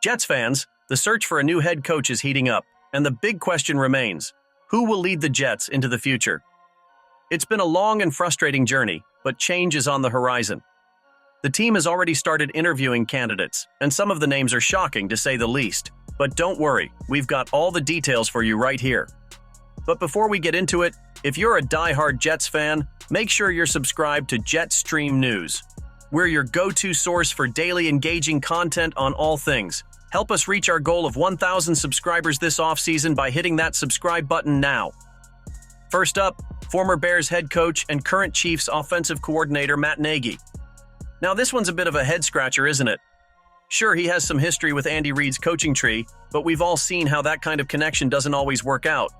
Jets fans, the search for a new head coach is heating up, and the big question remains: who will lead the Jets into the future? It's been a long and frustrating journey, but change is on the horizon. The team has already started interviewing candidates, and some of the names are shocking to say the least. But don't worry, we've got all the details for you right here. But before we get into it, if you're a die-hard Jets fan, make sure you're subscribed to Jetstream News. We're your go-to source for daily engaging content on all things. Help us reach our goal of 1,000 subscribers this offseason by hitting that subscribe button now. First up, former Bears head coach and current Chiefs offensive coordinator Matt Nagy. Now this one's a bit of a head-scratcher, isn't it? Sure, he has some history with Andy Reid's coaching tree, but we've all seen how that kind of connection doesn't always work out.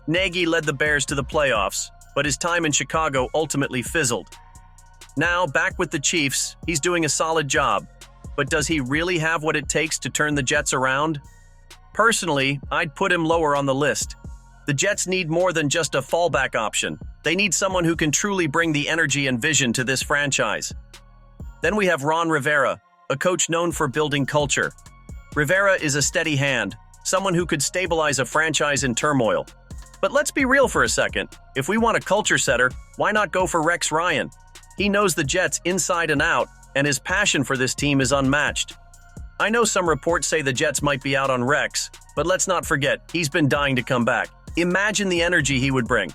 Nagy led the Bears to the playoffs, but his time in Chicago ultimately fizzled. Now, back with the Chiefs, he's doing a solid job. But does he really have what it takes to turn the Jets around? Personally, I'd put him lower on the list. The Jets need more than just a fallback option. They need someone who can truly bring the energy and vision to this franchise. Then we have Rivera, a coach known for building culture. Rivera is a steady hand, someone who could stabilize a franchise in turmoil. But let's be real for a second. If we want a culture setter, why not go for Rex Ryan? He knows the Jets inside and out, and his passion for this team is unmatched. I know some reports say the Jets might be out on Rex, but let's not forget, he's been dying to come back. Imagine the energy he would bring.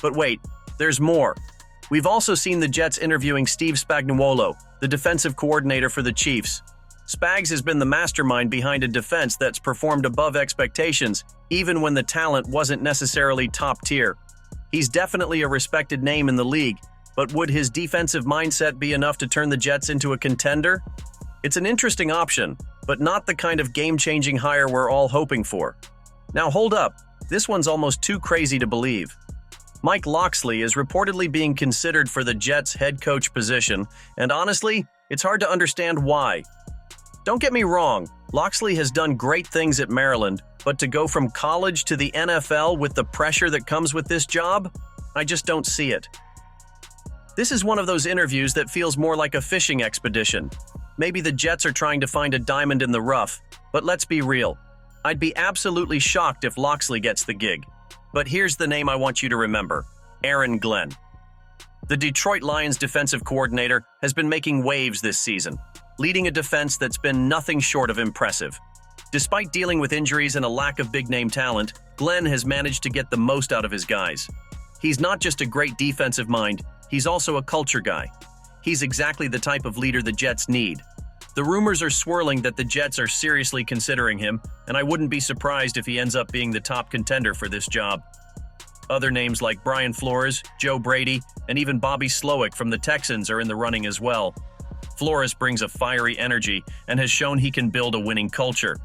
But wait, there's more. We've also seen the Jets interviewing Steve Spagnuolo, the defensive coordinator for the Chiefs. Spags has been the mastermind behind a defense that's performed above expectations, even when the talent wasn't necessarily top tier. He's definitely a respected name in the league, but would his defensive mindset be enough to turn the Jets into a contender? It's an interesting option, but not the kind of game-changing hire we're all hoping for. Now hold up, this one's almost too crazy to believe. Mike Locksley is reportedly being considered for the Jets head coach position, and honestly, it's hard to understand why. Don't get me wrong, Locksley has done great things at Maryland, but to go from college to the NFL with the pressure that comes with this job, I just don't see it. This is one of those interviews that feels more like a fishing expedition. Maybe the Jets are trying to find a diamond in the rough, but let's be real. I'd be absolutely shocked if Locksley gets the gig. But here's the name I want you to remember: Aaron Glenn. The Detroit Lions defensive coordinator has been making waves this season, leading a defense that's been nothing short of impressive. Despite dealing with injuries and a lack of big-name talent, Glenn has managed to get the most out of his guys. He's not just a great defensive mind, he's also a culture guy. He's exactly the type of leader the Jets need. The rumors are swirling that the Jets are seriously considering him, and I wouldn't be surprised if he ends up being the top contender for this job. Other names like Brian Flores, Joe Brady, and even Bobby Slowick from the Texans are in the running as well. Flores brings a fiery energy and has shown he can build a winning culture.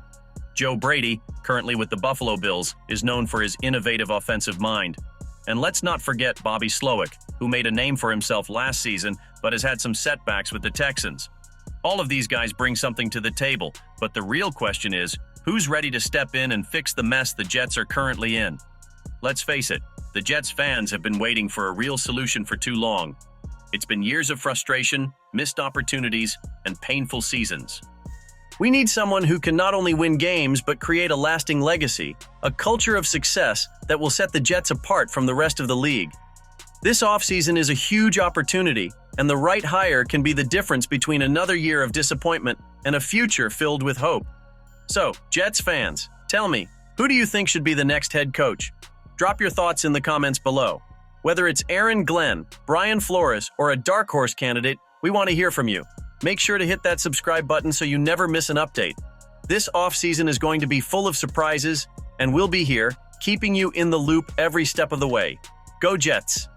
Joe Brady, currently with the Buffalo Bills, is known for his innovative offensive mind. And let's not forget Bobby Slowick, who made a name for himself last season but has had some setbacks with the Texans. All of these guys bring something to the table, but the real question is, who's ready to step in and fix the mess the Jets are currently in? Let's face it, the Jets fans have been waiting for a real solution for too long. It's been years of frustration, missed opportunities, and painful seasons. We need someone who can not only win games but create a lasting legacy, a culture of success that will set the Jets apart from the rest of the league. This offseason is a huge opportunity, and the right hire can be the difference between another year of disappointment and a future filled with hope. So, Jets fans, tell me, who do you think should be the next head coach? Drop your thoughts in the comments below. Whether it's Aaron Glenn, Brian Flores, or a dark horse candidate, we want to hear from you. Make sure to hit that subscribe button so you never miss an update. This offseason is going to be full of surprises, and we'll be here, keeping you in the loop every step of the way. Go Jets!